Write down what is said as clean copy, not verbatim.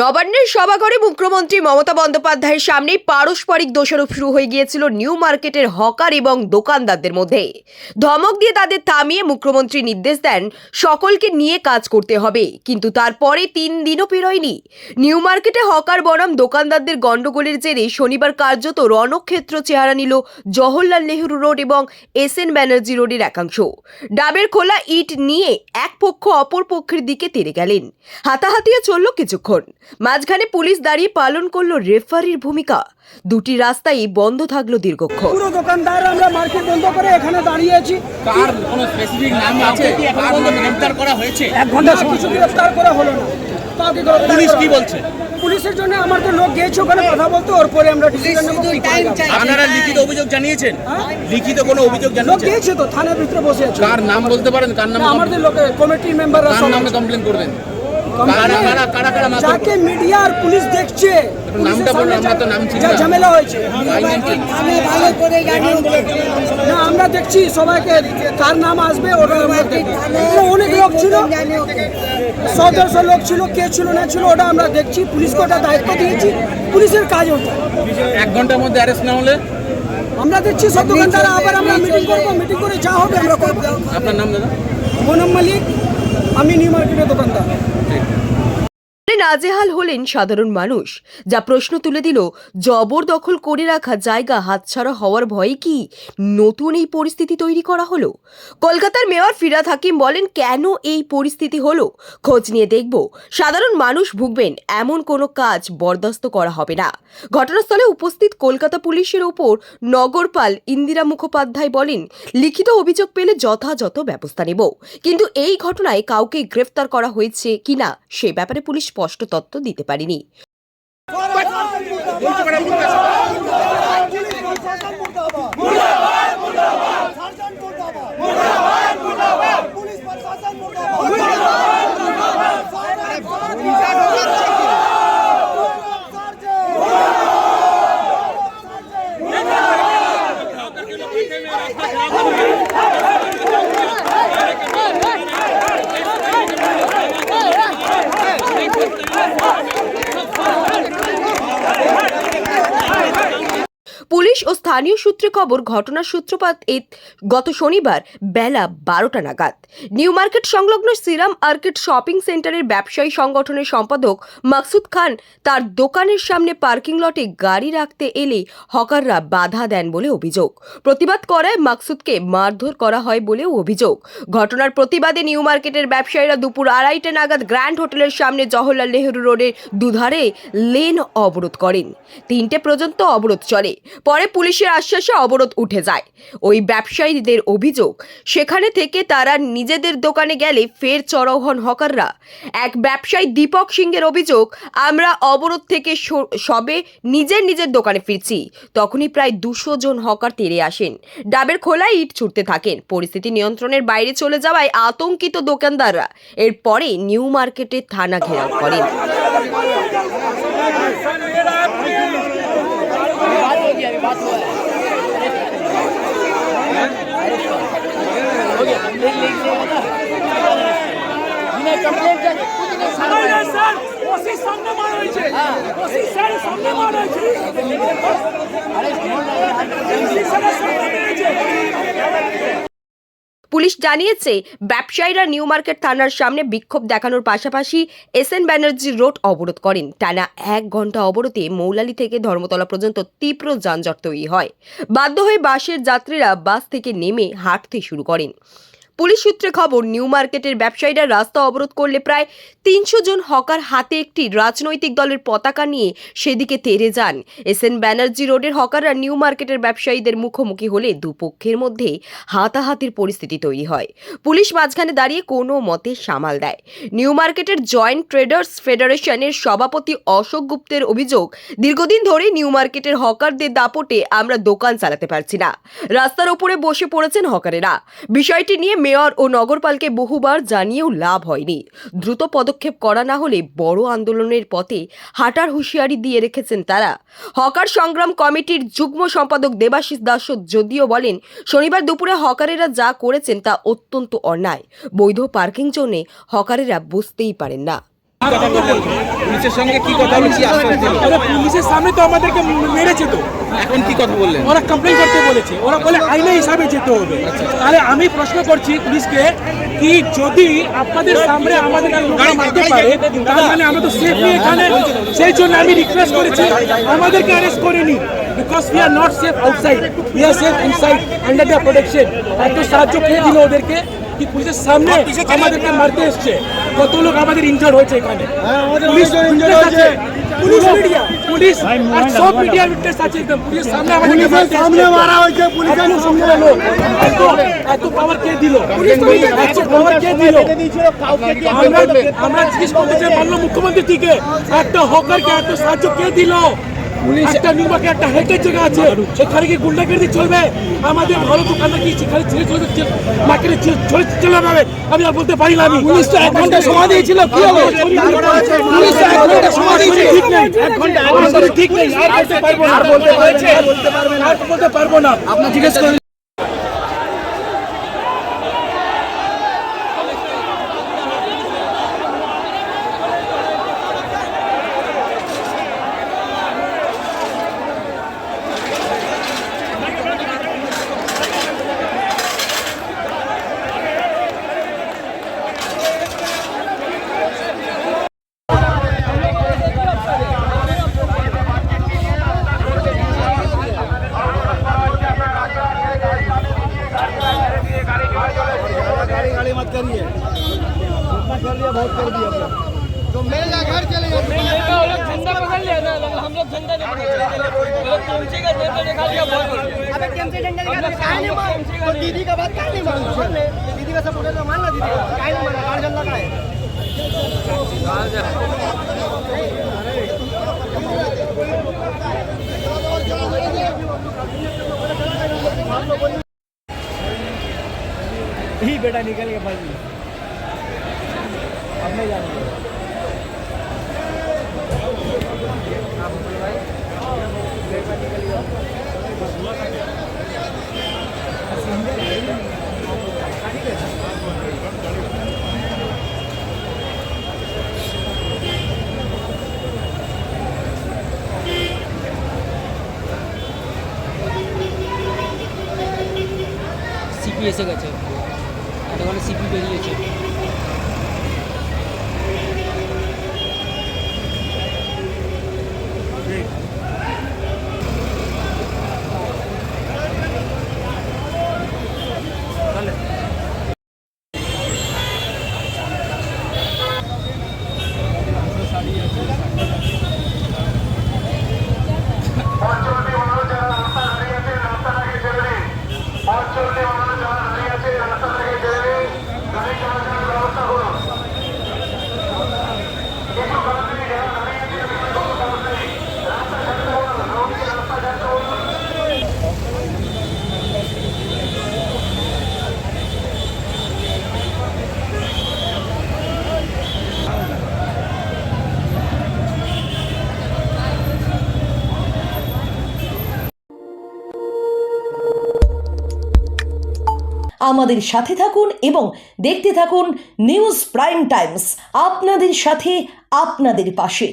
নবান্নের সভাঘরে মুখ্যমন্ত্রী মমতা বন্দ্যোপাধ্যায়ের সামনে পারস্পরিক দোষারোপ শুরু হয়ে গিয়েছিল নিউ মার্কেটের হকার এবং দোকানদারদের মধ্যে। ধমক দিয়ে তাদের থামিয়ে মুখ্যমন্ত্রী নির্দেশ দেন সকলকে নিয়ে কাজ করতে হবে, কিন্তু তারপরে 3 দিনও পেরোয়নি। নিউ মার্কেটে হকার বনাম দোকানদারদের গন্ডগোলের জেরে শনিবার কার্যত রণক্ষেত্র চেহারা নিল জওহরলাল নেহরু রোড এবং এসএন ব্যানার্জি রোডের একাংশ। ডাবের খোলা ইট নিয়ে এক পক্ষ অপর পক্ষের দিকে তেড়ে গেলেন। হাতাহাতিও চলল কিছুক্ষণ। মাঝখানে পুলিশ দাঁড়িয়ে পালন করলো রেফারির ভূমিকা। দুটি রাস্তাই বন্ধ থাকলো দীর্ঘক্ষণ। পুরো দোকানদার আমরা মার্কেট বন্ধ করে এখানে দাঁড়িয়ে আছি। কার কোনো স্পেসিফিক নাম আছে কি এখন পর্যন্ত গ্রেফতার করা হয়েছে? 1 ঘন্টা কিছু গ্রেফতার করা হলো না। পুলিশ কি বলছে? পুলিশের জন্য আমার তো লোক গিয়েছে ওখানে কথা বলতে, ওর পরে আমরা ডিসিশন নেব। আপনারা লিখিত অভিযোগ জানিয়েছেন? লিখিত কোনো অভিযোগ লোক জানিয়েছেন? গিয়েছে তো থানার ভিতরে বসে আছে। কার নাম বলতে পারেন? কার নাম? আমাদের লোক কমিটির মেম্বাররা কার সব নামে কমপ্লেইন করবেন? কারা কারা মাত্র যাকে মিডিয়া আর পুলিশ দেখছে নামটা বলুন, আমরা তো নাম চিনি যা না। ঝামেলা হয়েছে না আমরা দেখছি সবাইকে কার নাম আসবে ওরা আমরা দেখবো। অনেক লোক ছিল, 100-150 লোক ছিল, কে ছিল না ছিল ওটা আমরা দেখছি। পুলিশকে ওটা দায়িত্ব দিয়েছি, পুলিশের কাজ ওটা। 1 ঘন্টার মধ্যে অ্যারেস্ট না হলে আমরা দেখছি সব দোকানদারা আবার আমরা মিটিং করবো, মিটিং করে যা হবে আমরা করবো। আপনার নাম দাদা? বনম মালিক, আমি নিউ মার্কেটের দোকানদার। নাজেহাল হলেন সাধারণ মানুষ। যা প্রশ্ন তুলে দিল, জবরদখল করে রাখা জায়গা হাতছাড়া হওয়ার ভয়ে কি নতুন এই পরিস্থিতি তৈরি করা হলো? কলকাতার মেয়র ফিরহাদ হাকিম বলেন, কেন এই পরিস্থিতি হলো খোঁজ নিয়ে দেখব। সাধারণ মানুষ ভুগবেন এমন কোনো কাজ বরদাস্ত করা হবে না। ঘটনাস্থলে উপস্থিত কলকাতা পুলিশের ওপর নগরপাল ইন্দিরা মুখোপাধ্যায় বলেন, লিখিত অভিযোগ পেলে যথাযথ ব্যবস্থা নেব, কিন্তু এই ঘটনায় কাউকে গ্রেফতার করা হয়েছে কিনা সে ব্যাপারে পুলিশ স্পষ্ট তথ্য দিতে পারেনি। পুলিশ ও স্থানীয় সূত্রে খবর, ঘটনার সূত্রপাত গত শনিবার বেলা 12টা নাগাদ। নিউ মার্কেট সংলগ্ন সিরাম আর্কেড শপিং সেন্টারের ব্যবসায়ী সংগঠনের সম্পাদক মাকসুদ খান তার দোকানের সামনে পার্কিং লটে গাড়ি রাখতে এলে হকাররা বাধা দেন বলে অভিযোগ। প্রতিবাদ করায় মাকসুদকে মারধর করা হয় বলেও অভিযোগ। ঘটনার প্রতিবাদে নিউ মার্কেটের ব্যবসায়ীরা দুপুর 2:30 নাগাদ গ্র্যান্ড হোটেলের সামনে জওহরলাল নেহরু রোডের দুধারে লেন অবরোধ করেন। 3টে পর্যন্ত অবরোধ চলে। পরে পুলিশের আশ্বাসে অবরোধ উঠে যায়। ওই ব্যবসায়ীদের অভিযোগ, সেখানে থেকে তারা নিজেদের দোকানে গেলে ফের চড়াও হন হকাররা। এক ব্যবসায়ী দীপক সিংয়ের অভিযোগ, আমরা অবরোধ থেকে সবে নিজের দোকানে ফিরছি, তখনই প্রায় 200 জন হকার তেড়ে আসেন, ডাবের খোলায় ইট ছুটতে থাকেন। পরিস্থিতি নিয়ন্ত্রণের বাইরে চলে যাওয়ায় আতঙ্কিত দোকানদাররা এরপরে নিউ মার্কেটে থানা ঘেরাও করেন। পুলিশ জানিয়েছে, ব্যবসায়ীরা নিউ মার্কেট থানার সামনে বিক্ষোভ দেখানোর পাশাপাশি এসএন ব্যানার্জি রোড অবরোধ করেন। টানা 1 ঘন্টা অবরোধে মৌলালি থেকে ধর্মতলা পর্যন্ত তীব্র যানজট তৈরি হয়। বাধ্য হয়ে বাসের যাত্রীরা বাস থেকে নেমে হাঁটতে শুরু করেন। পুলিশ সূত্রে খবর, নিউ মার্কেটের ব্যবসায়ীরা রাস্তা অবরোধ করলে প্রায় 300 জন হকার হাতে একটি রাজনৈতিক দলের পতাকা নিয়ে সেদিকে তেড়ে যান। এসএন ব্যানার্জি রোডের হকাররা নিউ মার্কেটের ব্যবসায়ীদের মুখোমুখি হলে দুপক্ষের মধ্যে হাতাহাতির পরিস্থিতি তৈরি হয়। পুলিশ মাঝখানে দাঁড়িয়ে কোনো মতে সামাল দেয়। নিউ মার্কেটের জয়েন্ট ট্রেডার্স ফেডারেশনের সভাপতি অশোক গুপ্তের অভিযোগ, দীর্ঘদিন ধরে নিউ মার্কেটের হকারদের দাপটে আমরা দোকান চালাতে পারছি না। রাস্তার উপরে বসে পড়েছেন হকারেরা। বিষয়টি নিয়ে মেয়র ও নগরপালকে বহুবার জানিয়েও লাভ হয়নি। দ্রুত পদক্ষেপ করা না হলে বড় আন্দোলনের পথে হাঁটার হুঁশিয়ারি দিয়ে রেখেছেন তারা। হকার সংগ্রাম কমিটির যুগ্ম সম্পাদক দেবাশিস দাস যদিও বলেন, শনিবার দুপুরে হকারেরা যা করেছেন তা অত্যন্ত অন্যায়। বৈধ পার্কিং জোনে হকারেরা বুঝতেই পারেন না। কথা বললেন পুলিশের সঙ্গে কি কথা হলো, কি আশ্বাস দিল? আরে পুলিশের সামনে তো আমাদেরকে মেরেছে তো, এখন কি কথা বললেন? ওরা কমপ্লেন করতে বলেছে, ওরা বলে আইনে হিসাবে যেতে হবে। তাহলে আমি প্রশ্ন করছি পুলিশকে কি যদি আপনাদের সামনে আমাদের লোকরা মারতে পারে তার মানে আমরা তো সেফ নেই এখানে, সেই জন্য আমি রিকোয়েস্ট করেছি আমাদেরকে অ্যারেস্ট করে নিন, because we are not safe outside, we are safe inside under the protection. একটু সাহায্য কে দিল ওদেরকে কি পুলিশের সামনে আমাদেরকে মারতে এসছে? কত লোক আমাদের ইনজার্ড হয়েছে এখানে, পুলিশ witness আছে, পুলিশ মিডিয়া, পুলিশ আর সব মিডিয়া উইটনেস আছে, একদম পুলিশের সামনে আমাদেরকে সামনে মারা হয়েছে, পুলিশের সামনে লোক এত পাওয়ার কে দিল? এত পাওয়ার কে দিল? আমরা জিজ্ঞেস করতে চাই মাননীয় মুখ্যমন্ত্রী থেকে একটা হকারকে এত সাহায্য কে দিল? একটা নিউমার্কে একটা হেটের জায়গা আছে, সেখানে কি গুন্ডাগিরি চলবে? আমাদের ভালো দোকানদার কি সেখানে ছেড়ে চলে মার্কেটে চলে যাবে? আমি আর বলতে পারি না। আমি পুলিশ তো 1 ঘন্টা সময় দিয়েছিল, কি হলো? পুলিশ তো 1 ঘন্টা সময় দিয়েছে, ঠিক নেই, 1 ঘন্টা ঠিক নেই, আর বলতে পারবো না, আর বলতে পারবো না। আপনার জিজ্ঞেস করে दीदी का बात क्या नहीं मानू? दीदी का सपोर्ट तो मान ला, दीदी का क्या नहीं माना, गार्ड झंडा का है। ही बेटा निकल के भाई अब नहीं जाना। সিপি এসে গেছে, এতক্ষণে সিপি বেরিয়েছে। আমাদের সাথে থাকুন এবং দেখতে থাকুন নিউজ প্রাইম টাইমস, আপনাদের সাথে আপনাদের পাশে।